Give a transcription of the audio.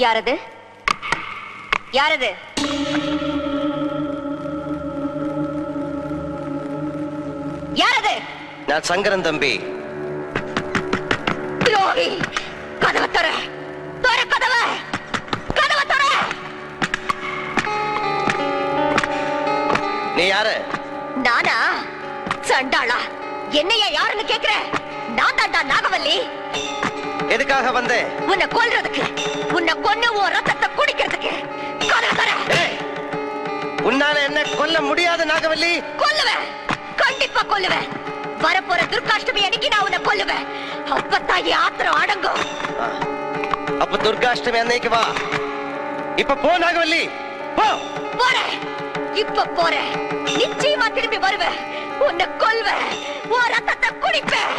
யாரது? யாரது? யாரது? நான் சங்கரன் தம்பி. துரோகி! கதவை தர! தர கதவை! கதவை தர! நீ யாரு? நானா? சண்டாளா! என்னையா யாருன்னு கேக்குற? நான் தாண்டா நாகவல்லி. எதுக்காக வந்த? உன்னை கொல்றதுக்கு, உன்னை கொன்னு உன் ரத்தத்தை குடிக்கிறதுக்கு. கதவை தர! உன்னால என்ன கொல்ல முடியாது நாகவல்லி? கொல்லுவேன், கண்டிப்பா கொல்லுவேன். வரப்போற துர்காஷ்டமி அன்னைக்கு நான் உன்னை கொல்லுவேன். அப்பத்தான் என் ஆத்திரம் அடங்கும். அப்ப துர்காஷ்டமி அன்னைக்கு வா. இப்ப போ நாகவல்லி, போ. போறேன், இப்ப போறேன். நிச்சயமா திரும்பி வருவேன். உன்னை கொல்வேன், உன் ரத்தத்தை குடிப்பேன்.